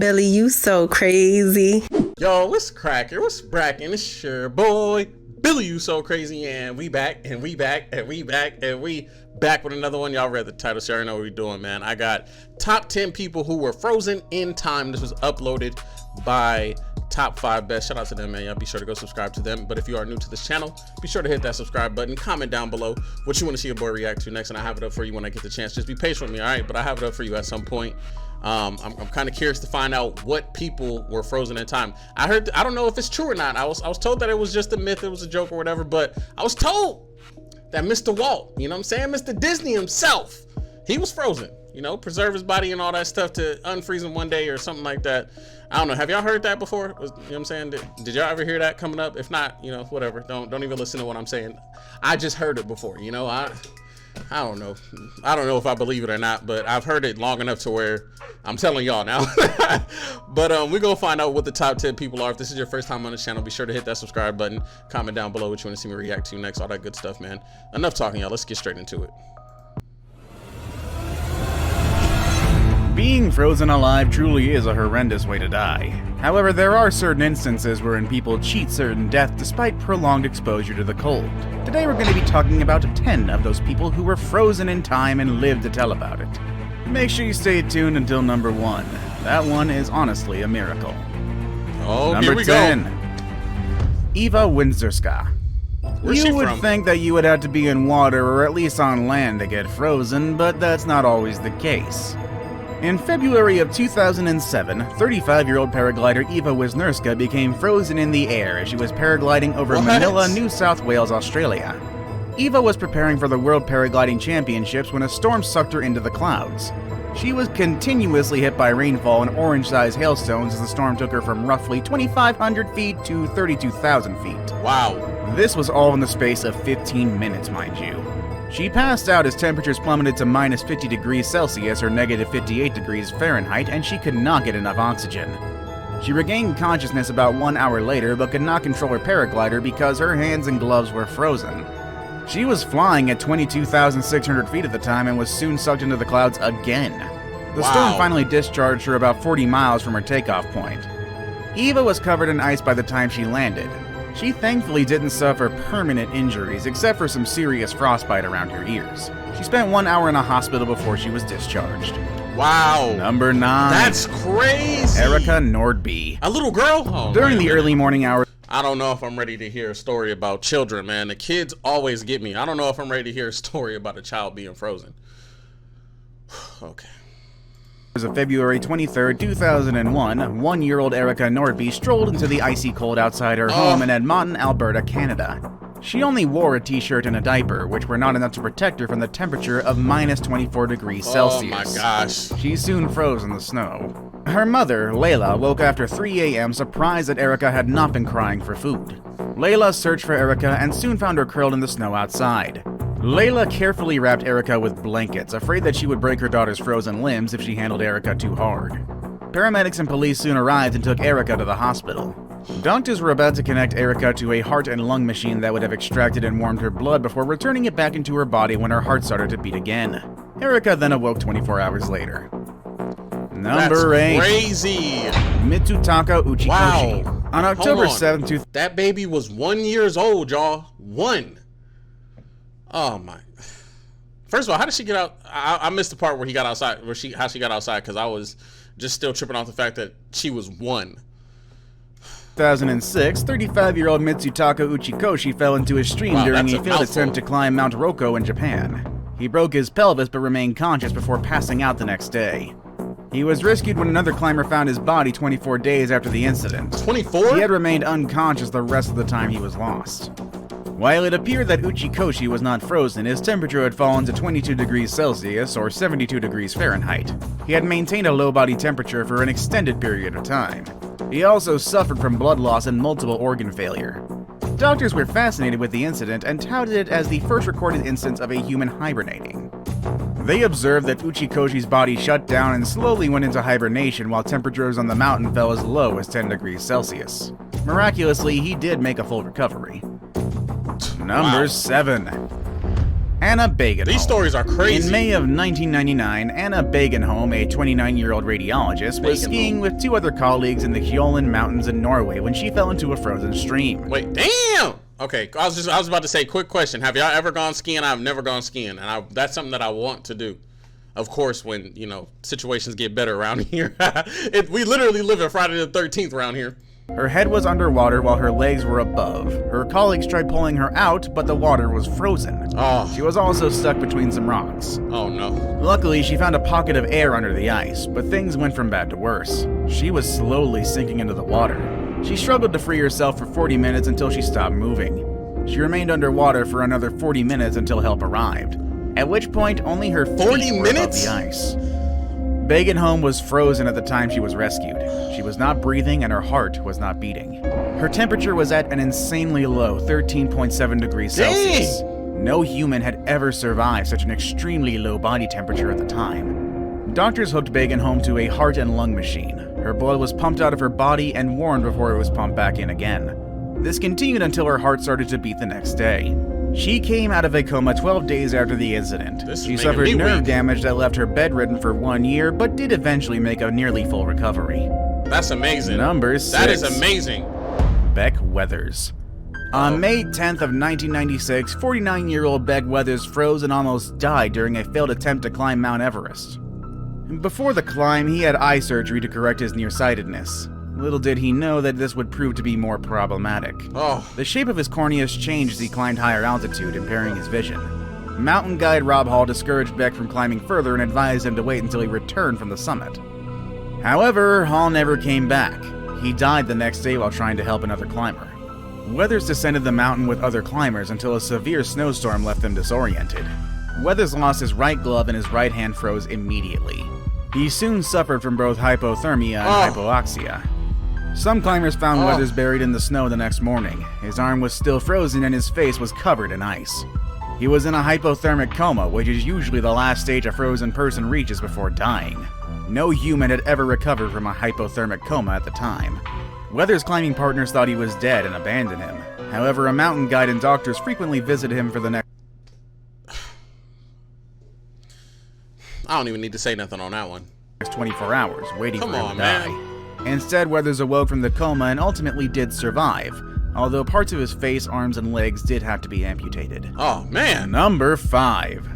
Billy, you so crazy. Yo, what's cracking? What's bracking? It's your boy, Billy, you so crazy, and we back, and we back, and we back, and we back with another one. Y'all read the title, so you already know what we're doing, man. I got top 10 people who were frozen in time. This was uploaded by Top 5 Best. Shout out to them, man. Y'all be sure to go subscribe to them. But if you are new to this channel, be sure to hit that subscribe button. Comment down below what you want to see your boy react to next, and I have it up for you when I get the chance. Just be patient with me, all right? But I have it up for you at some point. I'm kind of curious to find out what people were frozen in time. I don't know if it's true or not. I was told that it was just a myth, it was a joke or whatever, but I was told that Mr. Walt, you know what I'm saying, Mr. Disney himself, he was frozen, you know, preserve his body and all that stuff to unfreeze him one day or something like that. I don't know. Have y'all heard that before? You know what I'm saying? Did y'all ever hear that coming up? If not, you know, whatever. Don't even listen to what I'm saying. I just heard it before, you know. I don't know. I don't know if I believe it or not, but I've heard it long enough to where I'm telling y'all now. But we're gonna find out what the top 10 people are. If this is your first time on the channel, be sure to hit that subscribe button. Comment down below what you want to see me react to next. All that good stuff, man. Enough talking, y'all. Let's get straight into it. Being frozen alive truly is a horrendous way to die. However, there are certain instances wherein people cheat certain death despite prolonged exposure to the cold. Today we're going to be talking about 10 of those people who were frozen in time and lived to tell about it. Make sure you stay tuned until number 1. That one is honestly a miracle. Oh, number here we 10. go. Eva Windzerska. Where's she You would from? think that you would have to be in water or at least on land to get frozen, but that's not always the case. In February of 2007, 35-year-old paraglider Eva Windzerska became frozen in the air as she was paragliding over Manila, New South Wales, Australia. Eva was preparing for the World Paragliding Championships when a storm sucked her into the clouds. She was continuously hit by rainfall and orange-sized hailstones as the storm took her from roughly 2,500 feet to 32,000 feet. Wow. This was all in the space of 15 minutes, mind you. She passed out as temperatures plummeted to minus 50 degrees Celsius or negative 58 degrees Fahrenheit, and she could not get enough oxygen. She regained consciousness about 1 hour later, but could not control her paraglider because her hands and gloves were frozen. She was flying at 22,600 feet at the time and was soon sucked into the clouds again. The storm finally discharged her about 40 miles from her takeoff point. Eva was covered in ice by the time she landed. She thankfully didn't suffer permanent injuries, except for some serious frostbite around her ears. She spent 1 hour in a hospital before she was discharged. Wow. Number 9. That's crazy. Erika Nordby. A little girl? Oh, During the early morning hours. I don't know if I'm ready to hear a story about children, man. The kids always get me. I don't know if I'm ready to hear a story about a child being frozen. Okay. Of February 23, 2001, 1-year-old Erika Nordby strolled into the icy cold outside her home in Edmonton, Alberta, Canada. She only wore a t-shirt and a diaper, which were not enough to protect her from the temperature of minus 24 degrees Celsius. Oh my gosh. She soon froze in the snow. Her mother, Layla, woke after 3 a.m. surprised that Erika had not been crying for food. Layla searched for Erika and soon found her curled in the snow outside. Layla carefully wrapped Erika with blankets, afraid that she would break her daughter's frozen limbs if she handled Erika too hard. Paramedics and police soon arrived and took Erika to the hospital. Doctors were about to connect Erika to a heart and lung machine that would have extracted and warmed her blood before returning it back into her body when her heart started to beat again. Erika then awoke 24 hours later. Number 8. Crazy. Mitsutaka Uchikoshi. Wow. On October 7th, that baby was 1 year old, y'all. 1. Oh my. First of all, how did she get out? I missed the part where he got outside, how she got outside, because I was just still tripping off the fact that she was 1. 2006, 35-year-old Mitsutaka Uchikoshi fell into a stream during a failed attempt to climb Mount Roko in Japan. He broke his pelvis but remained conscious before passing out the next day. He was rescued when another climber found his body 24 days after the incident. 24? He had remained unconscious the rest of the time he was lost. While it appeared that Uchikoshi was not frozen, his temperature had fallen to 22 degrees Celsius or 72 degrees Fahrenheit. He had maintained a low body temperature for an extended period of time. He also suffered from blood loss and multiple organ failure. Doctors were fascinated with the incident and touted it as the first recorded instance of a human hibernating. They observed that Uchikoshi's body shut down and slowly went into hibernation while temperatures on the mountain fell as low as 10 degrees Celsius. Miraculously, he did make a full recovery. Number 7. Anna Bagenholm. These stories are crazy. In May of 1999, Anna Bagenholm, a 29-year-old radiologist, was skiing with 2 other colleagues in the Hjolen Mountains in Norway when she fell into a frozen stream. Wait, damn! Okay, I was about to say, quick question. Have y'all ever gone skiing? I've never gone skiing, and that's something that I want to do. Of course, when, situations get better around here. We literally live in Friday the 13th around here. Her head was underwater while her legs were above. Her colleagues tried pulling her out, but the water was frozen. Oh. She was also stuck between some rocks. Oh no. Luckily, she found a pocket of air under the ice, but things went from bad to worse. She was slowly sinking into the water. She struggled to free herself for 40 minutes until she stopped moving. She remained underwater for another 40 minutes until help arrived, at which point only her feet 40 were minutes? above the ice. Bagenholm was frozen at the time she was rescued. She was not breathing and her heart was not beating. Her temperature was at an insanely low 13.7 degrees Celsius. No human had ever survived such an extremely low body temperature at the time. Doctors hooked Bagenholm to a heart and lung machine. Her blood was pumped out of her body and warmed before it was pumped back in again. This continued until her heart started to beat the next day. She came out of a coma 12 days after the incident. She suffered nerve damage that left her bedridden for 1 year, but did eventually make a nearly full recovery. That's amazing. Number 6. That is amazing. Beck Weathers. On May 10th of 1996, 49-year-old Beck Weathers froze and almost died during a failed attempt to climb Mount Everest. Before the climb, he had eye surgery to correct his nearsightedness. Little did he know that this would prove to be more problematic. The shape of his corneas changed as he climbed higher altitude, impairing his vision. Mountain guide Rob Hall discouraged Beck from climbing further and advised him to wait until he returned from the summit. However, Hall never came back. He died the next day while trying to help another climber. Weathers descended the mountain with other climbers until a severe snowstorm left them disoriented. Weathers lost his right glove and his right hand froze immediately. He soon suffered from both hypothermia and hypoxia. Some climbers found Weathers buried in the snow the next morning. His arm was still frozen and his face was covered in ice. He was in a hypothermic coma, which is usually the last stage a frozen person reaches before dying. No human had ever recovered from a hypothermic coma at the time. Weathers' climbing partners thought he was dead and abandoned him. However, a mountain guide and doctors frequently visited him for the next... I don't even need to say nothing on that one. 24 hours, waiting for him to die. Man. Instead, Weathers awoke from the coma and ultimately did survive, although parts of his face, arms, and legs did have to be amputated. Oh, man. Number 5.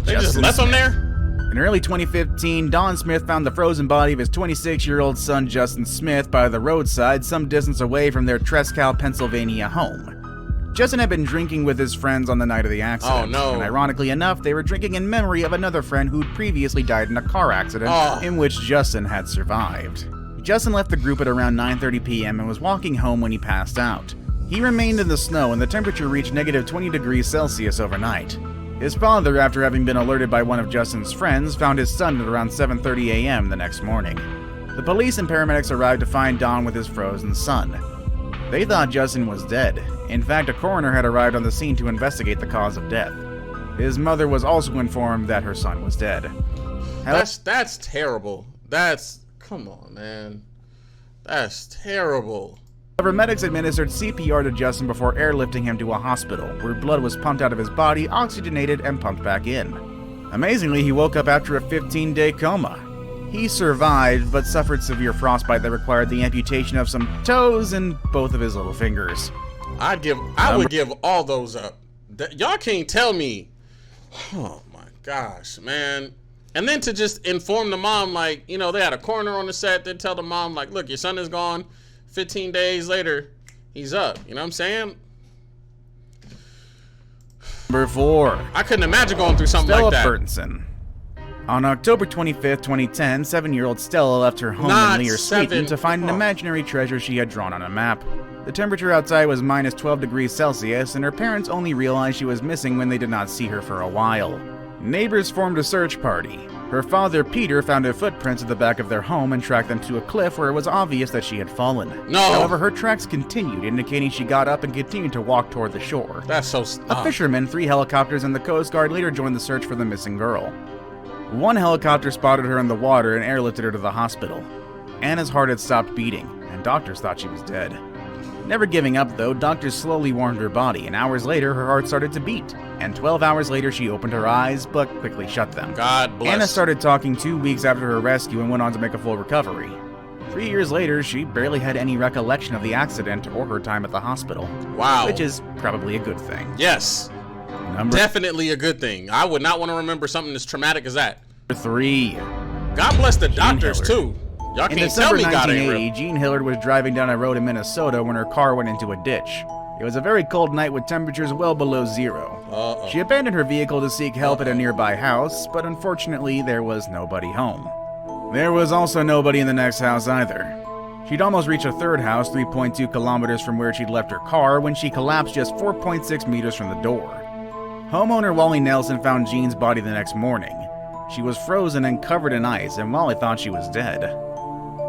They just left him there? In early 2015, Don Smith found the frozen body of his 26-year-old son Justin Smith by the roadside some distance away from their Trescal, Pennsylvania home. Justin had been drinking with his friends on the night of the accident. Oh, no. And ironically enough, they were drinking in memory of another friend who'd previously died in a car accident in which Justin had survived. Justin left the group at around 9:30 p.m. and was walking home when he passed out. He remained in the snow and the temperature reached negative 20 degrees Celsius overnight. His father, after having been alerted by one of Justin's friends, found his son at around 7:30 a.m. the next morning. The police and paramedics arrived to find Don with his frozen son. They thought Justin was dead. In fact, a coroner had arrived on the scene to investigate the cause of death. His mother was also informed that her son was dead. That's terrible. Come on, man. That's terrible. However, medics administered CPR to Justin before airlifting him to a hospital, where blood was pumped out of his body, oxygenated, and pumped back in. Amazingly, he woke up after a 15-day coma. He survived, but suffered severe frostbite that required the amputation of some toes and both of his little fingers. I would give all those up. Y'all can't tell me. Oh my gosh, man. And then to just inform the mom, like, they had a coroner on the set. They'd tell the mom, like, look, your son is gone. 15 days later, he's up. You know what I'm saying? Number 4. I couldn't imagine going through something Stella like that. Burtonson. On October 25th, 2010, 7-year-old Stella left her home in Lear, Sweden to find an imaginary treasure she had drawn on a map. The temperature outside was minus 12 degrees Celsius, and her parents only realized she was missing when they did not see her for a while. Neighbors formed a search party. Her father, Peter, found her footprints at the back of their home and tracked them to a cliff where it was obvious that she had fallen. No! However, her tracks continued, indicating she got up and continued to walk toward the shore. That's so... A fisherman, 3 helicopters, and the Coast Guard later joined the search for the missing girl. One helicopter spotted her in the water and airlifted her to the hospital. Anna's heart had stopped beating, and doctors thought she was dead. Never giving up though, doctors slowly warmed her body, and hours later her heart started to beat. And 12 hours later she opened her eyes, but quickly shut them. God bless. Anna started talking 2 weeks after her rescue and went on to make a full recovery. 3 years later, she barely had any recollection of the accident or her time at the hospital. Wow. Which is probably a good thing. Yes. Definitely a good thing. I would not want to remember something as traumatic as that. Number 3. God bless the doctors too. Y'all In can't tell December me God ain't 1980, real. Jeanne Hillard was driving down a road in Minnesota when her car went into a ditch. It was a very cold night with temperatures well below zero. She abandoned her vehicle to seek help at a nearby house, but unfortunately there was nobody home. There was also nobody in the next house either. She'd almost reached a third house 3.2 kilometers from where she'd left her car when she collapsed just 4.6 meters from the door. Homeowner Wally Nelson found Jeanne's body the next morning. She was frozen and covered in ice, and Wally thought she was dead.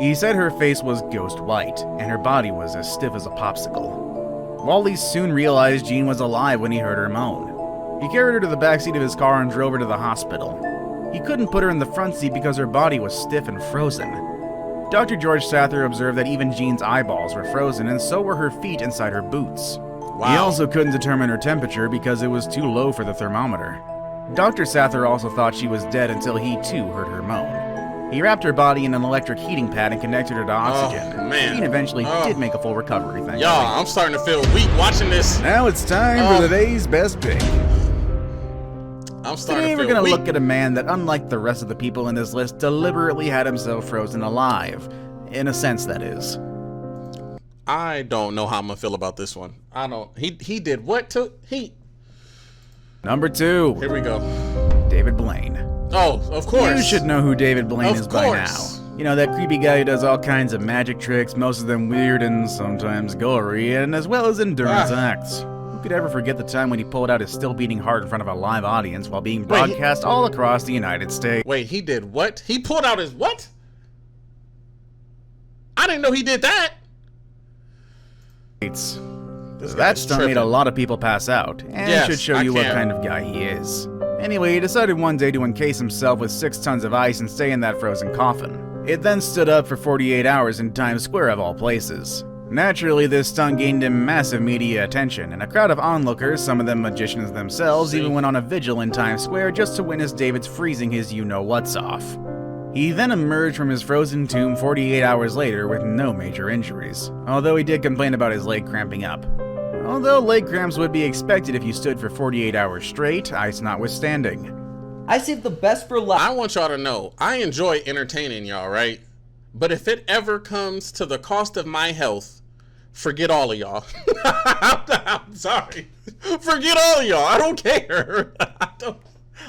He said her face was ghost white, and her body was as stiff as a popsicle. Wally soon realized Jeanne was alive when he heard her moan. He carried her to the backseat of his car and drove her to the hospital. He couldn't put her in the front seat because her body was stiff and frozen. Dr. George Sather observed that even Jeanne's eyeballs were frozen, and so were her feet inside her boots. Wow. He also couldn't determine her temperature because it was too low for the thermometer. Dr. Sather also thought she was dead until he too heard her moan. He wrapped her body in an electric heating pad and connected her to oxygen. Oh, man. Jeanne eventually did make a full recovery, thankfully. Y'all, I'm starting to feel weak watching this. Now it's time for today's best pick. I'm starting Today to we're feel gonna weak. look at a man that, unlike the rest of the people in this list, deliberately had himself frozen alive. In a sense, that is. I don't know how I'm gonna feel about this one. I don't. He did what to he? Number 2. Here we go. David Blaine. Oh, of course. You should know who David Blaine Of is by course. now. You know, that creepy guy who does all kinds of magic tricks, most of them weird and sometimes gory, and as well as endurance acts. Who could ever forget the time when he pulled out his still-beating heart in front of a live audience while being broadcast all across the United States? Wait, he did what? He pulled out his what? I didn't know he did that. That guy's stunt made a tripping. lot of people pass out, and Yes, should show I you what can. kind of guy he is. Anyway, he decided one day to encase himself with 6 tons of ice and stay in that frozen coffin. It then stood up for 48 hours in Times Square of all places. Naturally, this stunt gained him massive media attention, and a crowd of onlookers, some of them magicians themselves, even went on a vigil in Times Square just to witness David's freezing his you-know-whats off. He then emerged from his frozen tomb 48 hours later with no major injuries, although he did complain about his leg cramping up. Although leg cramps would be expected if you stood for 48 hours straight, ice notwithstanding. I saved the best for last. I want y'all to know, I enjoy entertaining y'all, right? But if it ever comes to the cost of my health, forget all of y'all. I'm sorry. Forget all of y'all. I don't care.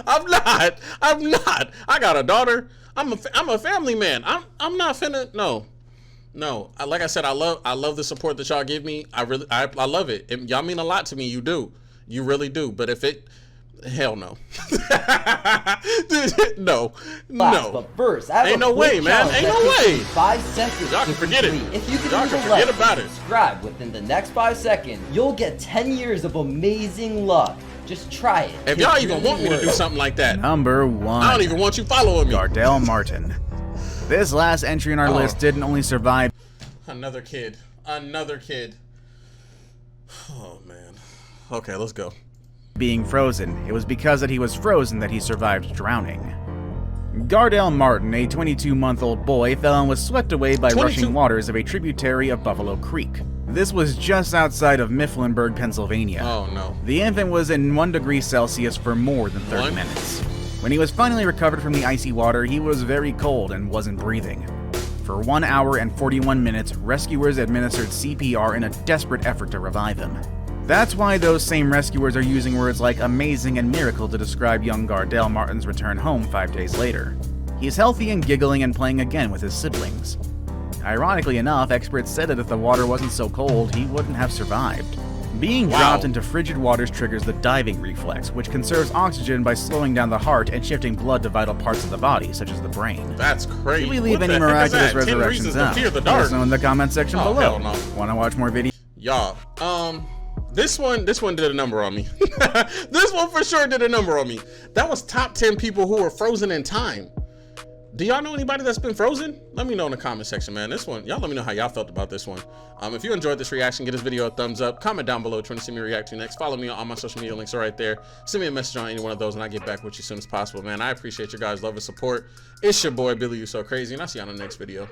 I'm not. I got a daughter. I'm a family man. I'm not finna. No. Like I said, I love the support that y'all give me. I love it. Y'all mean a lot to me. You do. You really do. But if it, hell no. No. But first, I have Ain't a no quick way, man. challenge Ain't that no takes way. you 5 seconds Y'all to can forget it. complete. If you can Y'all leave can a forget like about and it. subscribe within the next 5 seconds, you'll get 10 years of amazing luck. Just try it. If It y'all even really want me to do works. something like that, Number 1. I don't even want you following me. Gardel Martin. This last entry in our list didn't only survive Another kid. Oh, man. Okay, let's go. being frozen, it was because that he was frozen that he survived drowning. Gardel Martin, a 22-month-old boy, fell and was swept away by 22? rushing waters of a tributary of Buffalo Creek. This was just outside of Mifflinburg, Pennsylvania. Oh, no. The infant was in 1 degree Celsius for more than 30 What? minutes. When he was finally recovered from the icy water, he was very cold and wasn't breathing. For 1 hour and 41 minutes, rescuers administered CPR in a desperate effort to revive him. That's why those same rescuers are using words like amazing and miracle to describe young Gardel Martin's return home 5 days later. He's healthy and giggling and playing again with his siblings. Ironically enough, experts said that if the water wasn't so cold, he wouldn't have survived. Being dropped into frigid waters triggers the diving reflex, which conserves oxygen by slowing down the heart and shifting blood to vital parts of the body, such as the brain. That's crazy. Did we leave What any the heck is miraculous that? 10 resurrections reasons to out? fear the Let dark. us know in the comment section Oh, below. hell no. Want to watch more videos? Y'all, this one did a number on me. This one for sure did a number on me. That was top 10 people who were frozen in time. Do y'all know anybody that's been frozen? Let me know in the comment section, man. This one, y'all let me know how y'all felt about this one. If you enjoyed this reaction, give this video a thumbs up. Comment down below trying to see me react to next. Follow me on all my social media links are right there. Send me a message on any one of those and I'll get back with you as soon as possible, man. I appreciate your guys' love and support. It's your boy, Billy You So Crazy, and I'll see you on the next video.